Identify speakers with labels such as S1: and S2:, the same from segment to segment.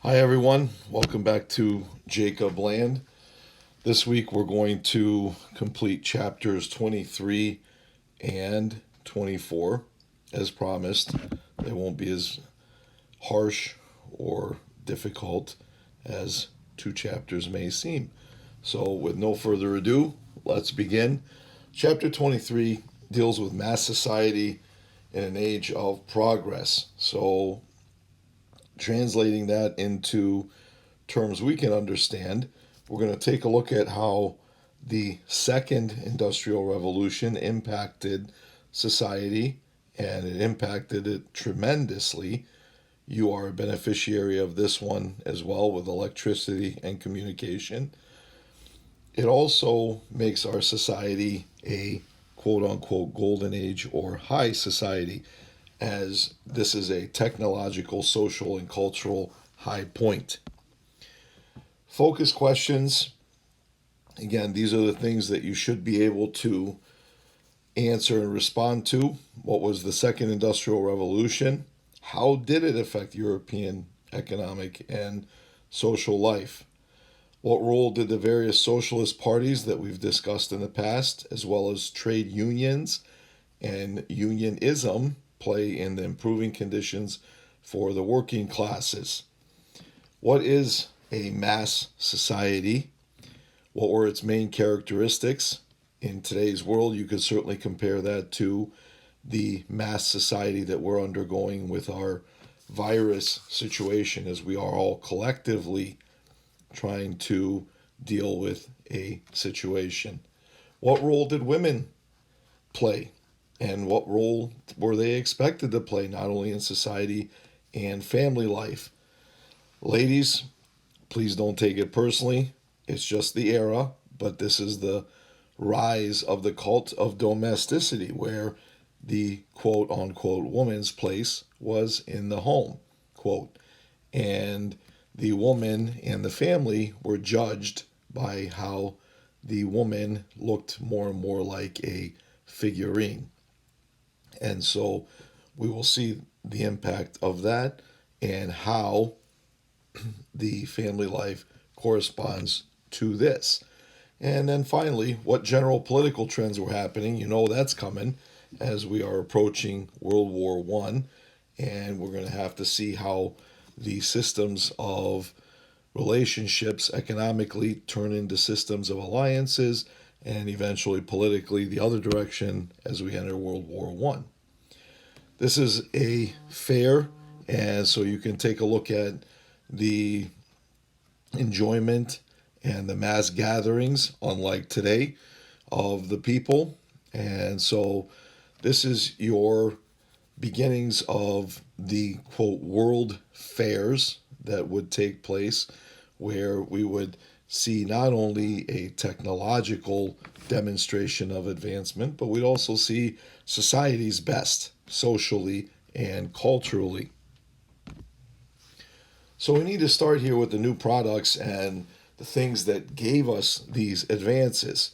S1: Hi, everyone. Welcome back to Jacob Land. This week we're going to complete chapters 23 and 24. As promised, they won't be as harsh or difficult as two chapters may seem. So, with no further ado, let's begin. Chapter 23 deals with mass society in an age of progress. So, translating that into terms we can understand, we're going to take a look at how the second industrial revolution impacted society, and it impacted it tremendously. You are a beneficiary of this one as well with electricity and communication. It also makes our society a quote unquote golden age or high society, as this is a technological, social, and cultural high point. Focus questions. Again, these are the things that you should be able to answer and respond to. What was the second industrial revolution? How did it affect European economic and social life? What role did the various socialist parties that we've discussed in the past, as well as trade unions and unionism, play in the improving conditions for the working classes? What is a mass society? What were its main characteristics? In today's world, you could certainly compare that to the mass society that we're undergoing with our virus situation, as we are all collectively trying to deal with a situation. What role did women play? And what role were they expected to play, not only in society and family life? Ladies, please don't take it personally. It's just the era, but this is the rise of the cult of domesticity, where the quote unquote woman's place was in the home, quote. And the woman and the family were judged by how the woman looked more and more like a figurine. And so we will see the impact of that and how the family life corresponds to this. And then finally, what general political trends were happening. You know that's coming as we are approaching World War One, and we're going to have to see how the systems of relationships economically turn into systems of alliances, and eventually politically the other direction as we enter World War One. This is a fair, and so you can take a look at the enjoyment and the mass gatherings, unlike today, of the people. And so this is your beginnings of the quote world fairs that would take place, where we would see not only a technological demonstration of advancement, but we'd also see society's best socially and culturally. So we need to start here with the new products and the things that gave us these advances.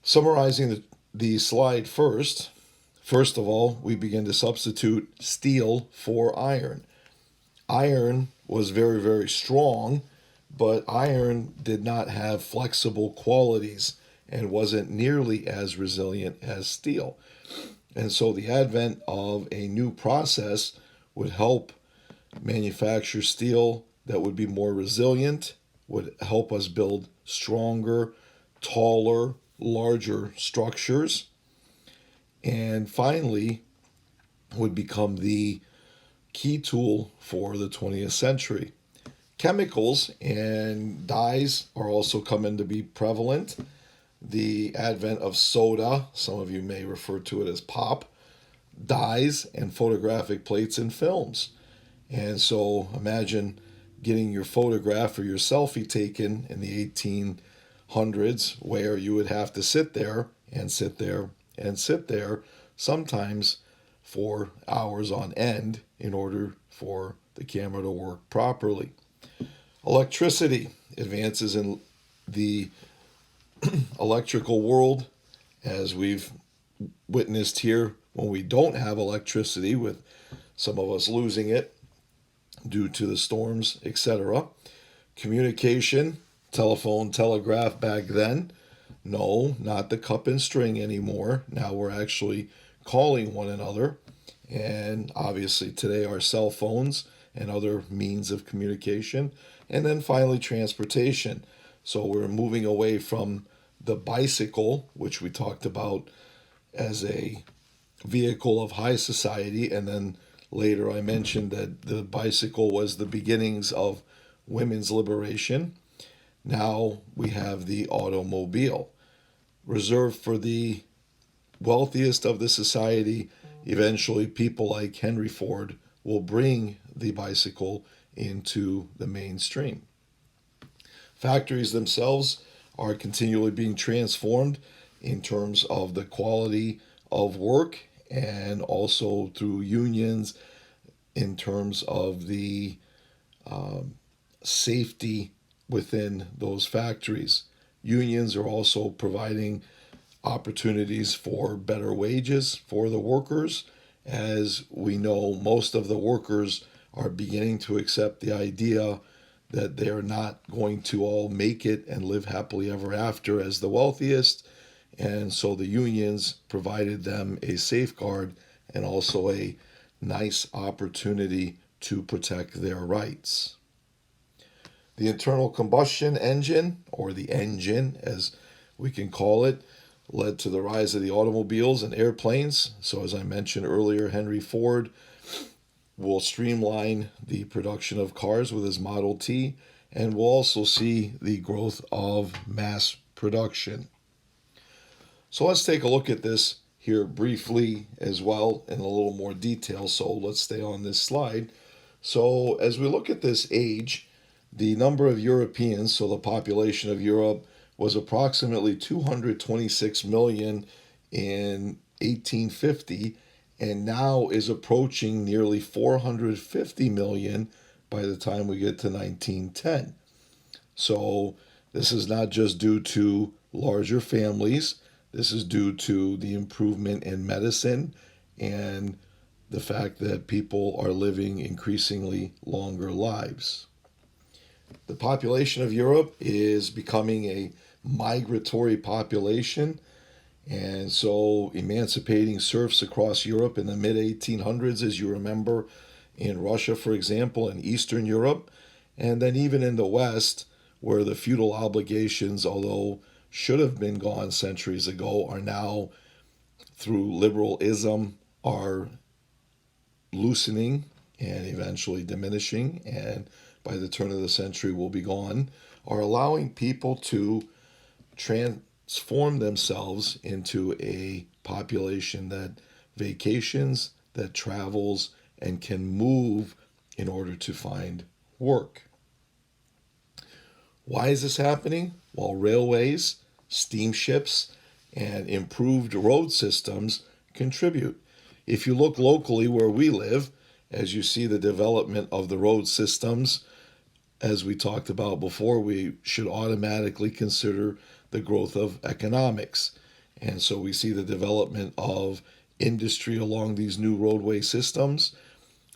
S1: Summarizing the slide first of all, we begin to substitute steel for iron. Iron was very, very strong, but iron did not have flexible qualities and wasn't nearly as resilient as steel. And so the advent of a new process would help manufacture steel that would be more resilient, would help us build stronger, taller, larger structures, and finally would become the key tool for the 20th century. Chemicals and dyes are also coming to be prevalent. The advent of soda, some of you may refer to it as pop, dyes, and photographic plates and films. And so imagine getting your photograph or your selfie taken in the 1800s, where you would have to sit there and sit there and sit there, sometimes for hours on end, in order for the camera to work properly. Electricity, advances in the electrical world, as we've witnessed here when we don't have electricity, with some of us losing it. due to the storms, etc. Communication, telephone, telegraph back then. No, not the cup and string anymore. Now we're actually calling one another. And obviously today our cell phones and other means of communication. And then finally transportation. So we're moving away from the bicycle, which we talked about as a vehicle of high society, and then later I mentioned that the bicycle was the beginnings of women's liberation. Now we have the automobile, reserved for the wealthiest of the society. Eventually, people like Henry Ford will bring the bicycle into the mainstream. Factories themselves are continually being transformed in terms of the quality of work and also through unions in terms of the safety within those factories. Unions are also providing opportunities for better wages for the workers. As we know, most of the workers are beginning to accept the idea that they are not going to all make it and live happily ever after as the wealthiest. And so the unions provided them a safeguard and also a nice opportunity to protect their rights. The internal combustion engine, or the engine as we can call it, led to the rise of the automobiles and airplanes. So, as I mentioned earlier, Henry Ford will streamline the production of cars with his Model T, and we'll also see the growth of mass production. So let's take a look at this here briefly as well in a little more detail. So let's stay on this slide. So as we look at this age, the number of Europeans, so the population of Europe, was approximately 226 million in 1850 and now is approaching nearly 450 million by the time we get to 1910. So this is not just due to larger families, this is due to the improvement in medicine and the fact that people are living increasingly longer lives. The population of Europe is becoming a migratory population, and so emancipating serfs across Europe in the mid 1800s, as you remember, in Russia, for example, in Eastern Europe, and then even in the West, where the feudal obligations, although should have been gone centuries ago, are now, through liberalism, are loosening and eventually diminishing, and by the turn of the century will be gone, are allowing people to transform themselves into a population that vacations, that travels, and can move in order to find work. Why is this happening? Well, railways, steamships, and improved road systems contribute. If you look locally where we live, as you see the development of the road systems, as we talked about before, we should automatically consider the growth of economics. And so we see the development of industry along these new roadway systems.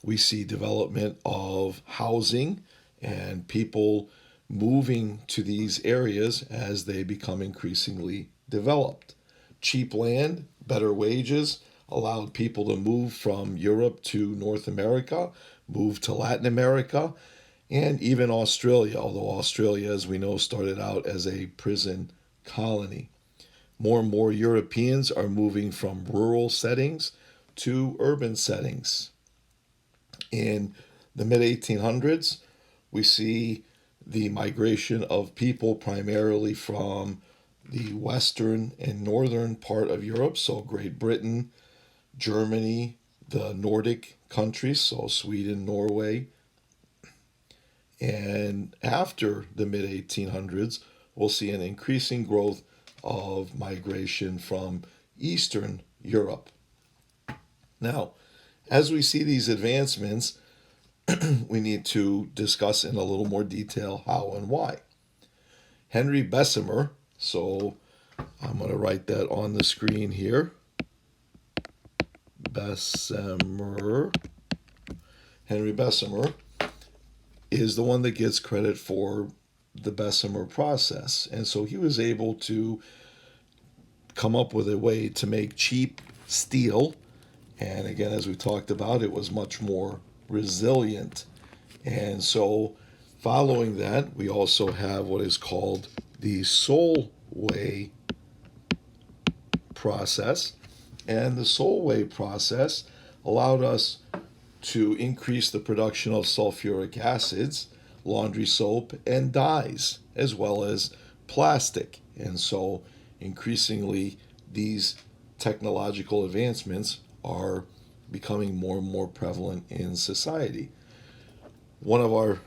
S1: We see development of housing and people moving to these areas as they become increasingly developed. Cheap land, better wages allowed people to move from Europe to North America, move to Latin America, and even Australia, although Australia, as we know, started out as a prison colony. More and more Europeans are moving from rural settings to urban settings. In the mid 1800s, we see the migration of people primarily from the western and northern part of Europe, so Great Britain, Germany, the Nordic countries, so Sweden, Norway. And after the mid 1800s, we'll see an increasing growth of migration from Eastern Europe. Now, as we see these advancements, we need to discuss in a little more detail how and why. Henry Bessemer, so I'm going to write that on the screen here. Bessemer, Henry Bessemer, is the one that gets credit for the Bessemer process. And so he was able to come up with a way to make cheap steel. And again, as we talked about, it was much more resilient. And so, following that, we also have what is called the Solway process. And the Solway process allowed us to increase the production of sulfuric acids, laundry soap, and dyes, as well as plastic. And so, increasingly, these technological advancements are becoming more and more prevalent in society. One of our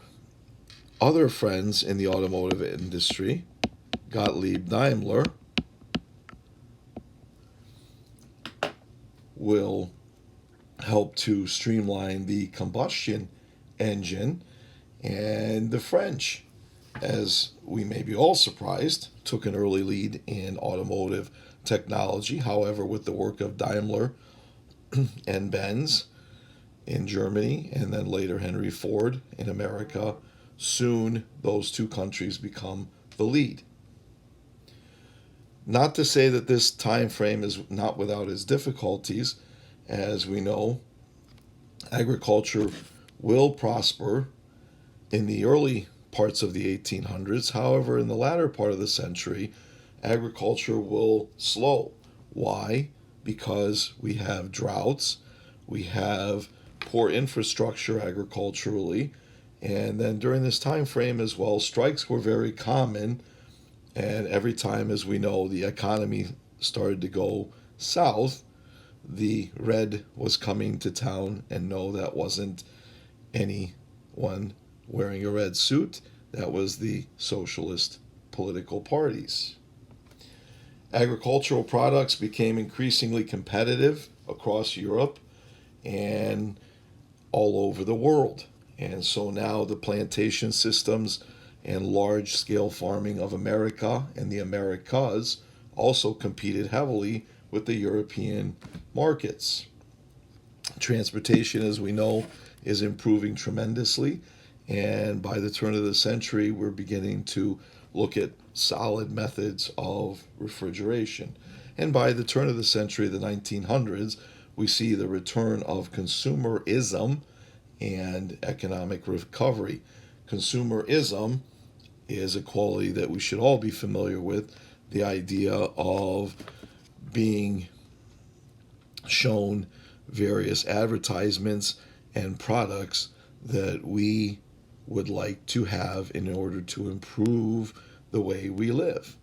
S1: other friends in the automotive industry, Gottlieb Daimler, will help to streamline the combustion engine. And the French, as we may be all surprised, took an early lead in automotive technology. However, with the work of Daimler and Benz in Germany, and then later Henry Ford in America, soon those two countries become the lead. Not to say that this time frame is not without its difficulties. As we know, agriculture will prosper in the early parts of the 1800s. However, in the latter part of the century, agriculture will slow. Why? Because we have droughts, we have poor infrastructure agriculturally, and then during this time frame as well, strikes were very common. And every time, as we know, the economy started to go south, the red was coming to town. And no, that wasn't anyone wearing a red suit. That was the socialist political parties. Agricultural products became increasingly competitive across Europe and all over the world. And so now the plantation systems and large-scale farming of America and the Americas also competed heavily with the European markets. Transportation, as we know, is improving tremendously. And by the turn of the century, we're beginning to look at solid methods of refrigeration. And by the turn of the century, the 1900s, we see the return of consumerism and economic recovery. Consumerism is a quality that we should all be familiar with, the idea of being shown various advertisements and products that we would like to have in order to improve the way we live.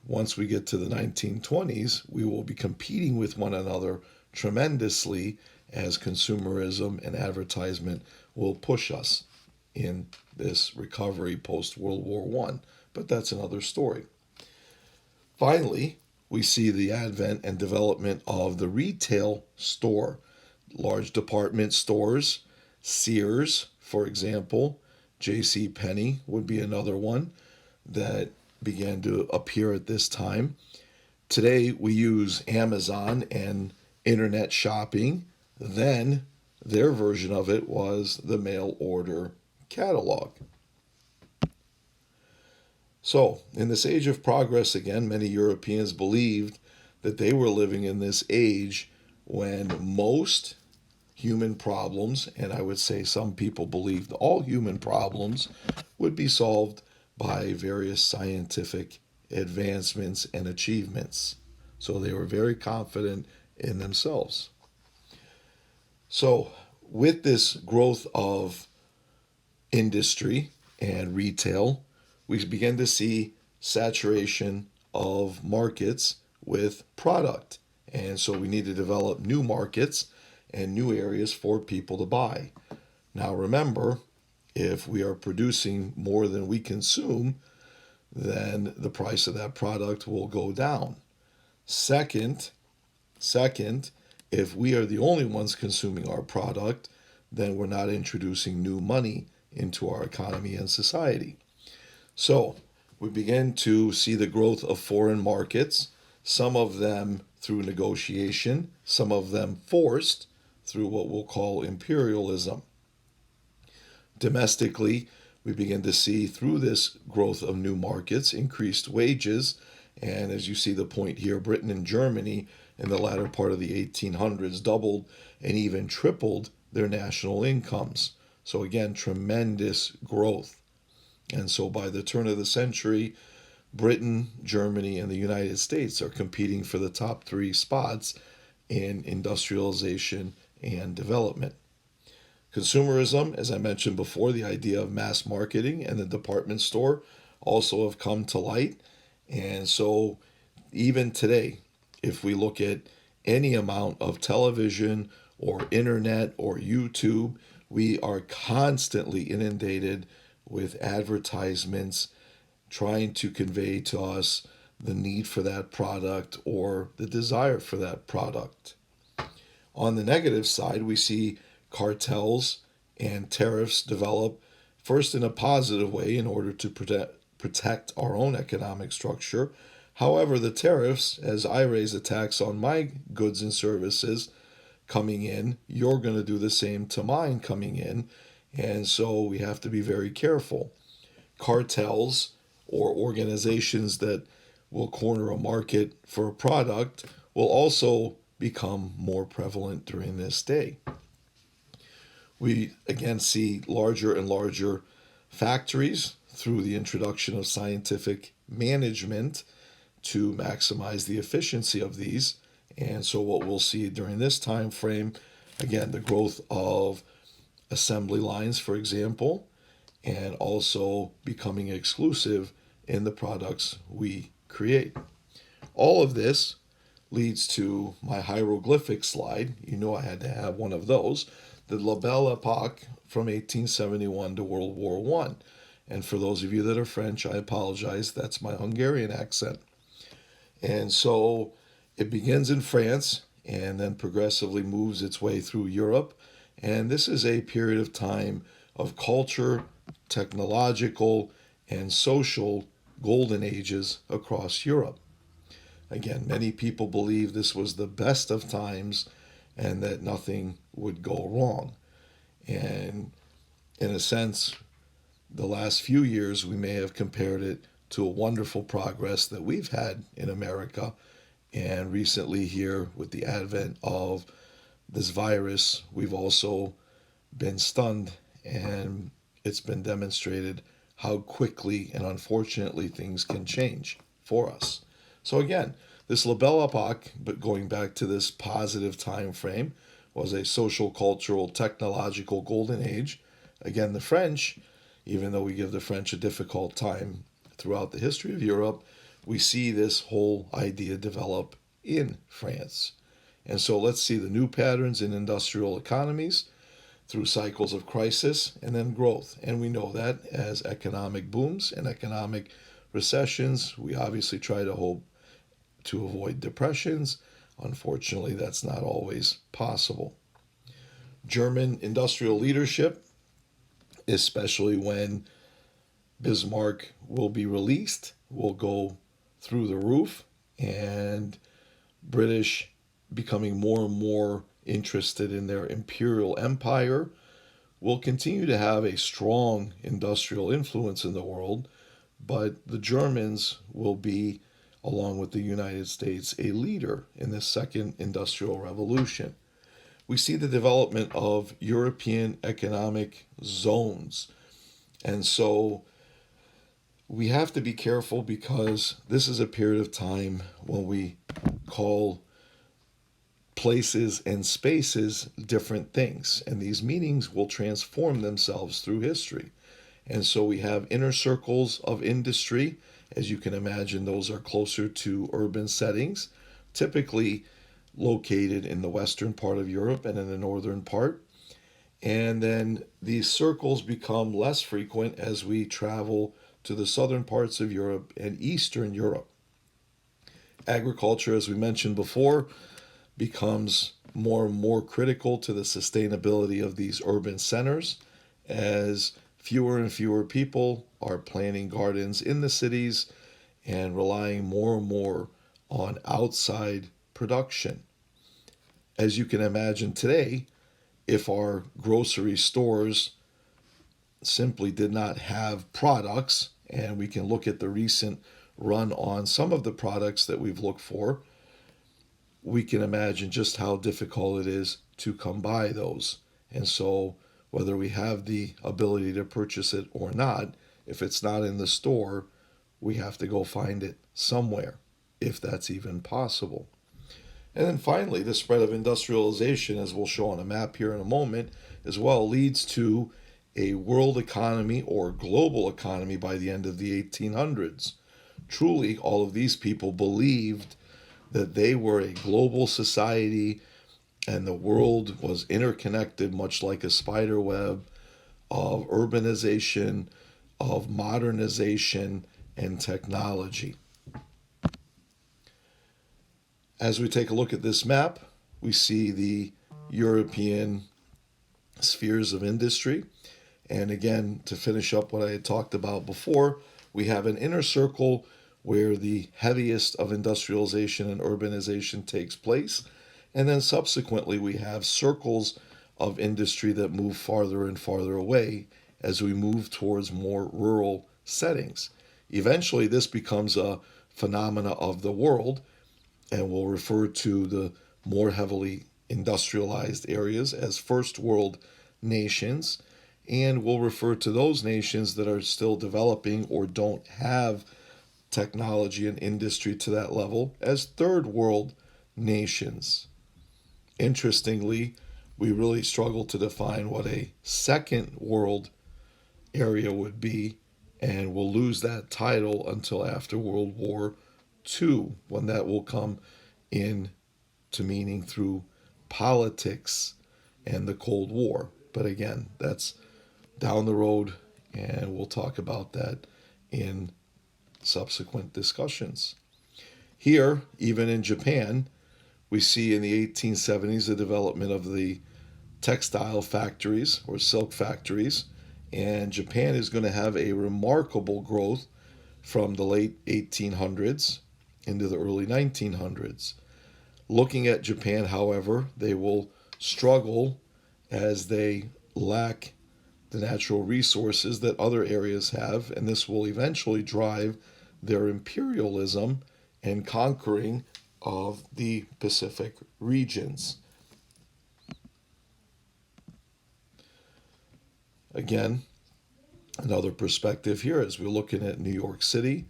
S1: Once we get to the 1920s, we will be competing with one another tremendously as consumerism and advertisement will push us in this recovery post World War I. But that's another story. Finally, we see the advent and development of the retail store. Large department stores, Sears, for example, J.C. Penney would be another one that began to appear at this time. Today we use Amazon and internet shopping. Then their version of it was the mail order catalog. So, in this age of progress, again, many Europeans believed that they were living in this age when most human problems, and I would say some people believed all human problems, would be solved by various scientific advancements and achievements. So they were very confident in themselves. So, with this growth of industry and retail, we begin to see saturation of markets with product. And so we need to develop new markets and new areas for people to buy. Now remember, if we are producing more than we consume, then the price of that product will go down. Second, if we are the only ones consuming our product, then we're not introducing new money into our economy and society. So we begin to see the growth of foreign markets, some of them through negotiation, some of them forced through what we'll call imperialism. Domestically, we begin to see through this growth of new markets increased wages. And as you see the point here, Britain and Germany in the latter part of the 1800s doubled and even tripled their national incomes. So, again, tremendous growth. And so by the turn of the century, Britain, Germany, and the United States are competing for the top three spots in industrialization and development. Consumerism, as I mentioned before, the idea of mass marketing and the department store also have come to light. And so, even today, if we look at any amount of television or internet or YouTube, we are constantly inundated with advertisements trying to convey to us the need for that product or the desire for that product. On the negative side, we see cartels and tariffs develop first in a positive way in order to protect our own economic structure. However, the tariffs, as I raise a tax on my goods and services coming in, you're going to do the same to mine coming in. And so we have to be very careful. Cartels or organizations that will corner a market for a product will also become more prevalent during this day. We again see larger and larger factories through the introduction of scientific management to maximize the efficiency of these. And so what we'll see during this time frame, again, the growth of assembly lines, for example, and also becoming exclusive in the products we create. All of this leads to my hieroglyphic slide. You know I had to have one of those. The La Belle Epoque from 1871 to World War One. And for those of you that are French, I apologize. That's my Hungarian accent. And so it begins in France and then progressively moves its way through Europe. And this is a period of time of culture, technological, and social golden ages across Europe. Again, many people believe this was the best of times and that nothing would go wrong. And in a sense, the last few years, we may have compared it to a wonderful progress that we've had in America. And recently, here with the advent of this virus, we've also been stunned, and it's been demonstrated how quickly and unfortunately things can change for us. So again, this La Belle Epoque, but going back to this positive time frame, was a social, cultural, technological golden age. Again, the French, even though we give the French a difficult time throughout the history of Europe, we see this whole idea develop in France. And so let's see the new patterns in industrial economies through cycles of crisis and then growth. And we know that as economic booms and economic recessions, we obviously try to hope to avoid depressions. Unfortunately, that's not always possible. German industrial leadership, especially when Bismarck will be released, will go through the roof, and British becoming more and more interested in their imperial empire will continue to have a strong industrial influence in the world, but the Germans will be, along with the United States, a leader in this second industrial revolution. We see the development of European economic zones. And so we have to be careful because this is a period of time when we call places and spaces different things. And these meanings will transform themselves through history. And so we have inner circles of industry. As you can imagine, those are closer to urban settings, typically located in the western part of Europe and in the northern part. And then these circles become less frequent as we travel to the southern parts of Europe and Eastern Europe. Agriculture, as we mentioned before, becomes more and more critical to the sustainability of these urban centers as fewer and fewer people are planting gardens in the cities and relying more and more on outside production. As you can imagine today, if our grocery stores simply did not have products, and we can look at the recent run on some of the products that we've looked for, we can imagine just how difficult it is to come by those. And so, whether we have the ability to purchase it or not, if it's not in the store, we have to go find it somewhere, if that's even possible. And then finally, the spread of industrialization, as we'll show on a map here in a moment, as well, leads to a world economy or global economy by the end of the 1800s. Truly, all of these people believed that they were a global society and the world was interconnected, much like a spider web of urbanization, of modernization, and technology. As we take a look at this map, we see the European spheres of industry. And again, to finish up what I had talked about before, we have an inner circle where the heaviest of industrialization and urbanization takes place. And then subsequently, we have circles of industry that move farther and farther away as we move towards more rural settings. Eventually, this becomes a phenomena of the world, and we'll refer to the more heavily industrialized areas as first world nations, and we'll refer to those nations that are still developing or don't have technology and industry to that level as third world nations. Interestingly, we really struggle to define what a second world area would be, and we'll lose that title until after World War II, when that will come in to meaning through politics and the Cold War. But again, that's down the road, and we'll talk about that in subsequent discussions. Here, even in Japan, we see in the 1870s the development of the textile factories or silk factories, and Japan is going to have a remarkable growth from the late 1800s into the early 1900s. Looking at Japan, however, they will struggle as they lack the natural resources that other areas have, and this will eventually drive their imperialism and conquering of the Pacific regions. Again, another perspective here as we're looking at New York City,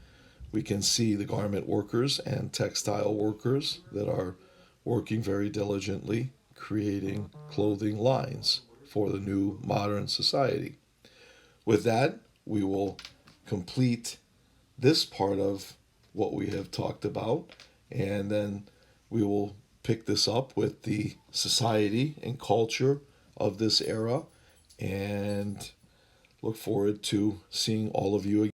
S1: we can see the garment workers and textile workers that are working very diligently creating clothing lines for the new modern society. With that, we will complete this part of what we have talked about, and then we will pick this up with the society and culture of this era, and look forward to seeing all of you again.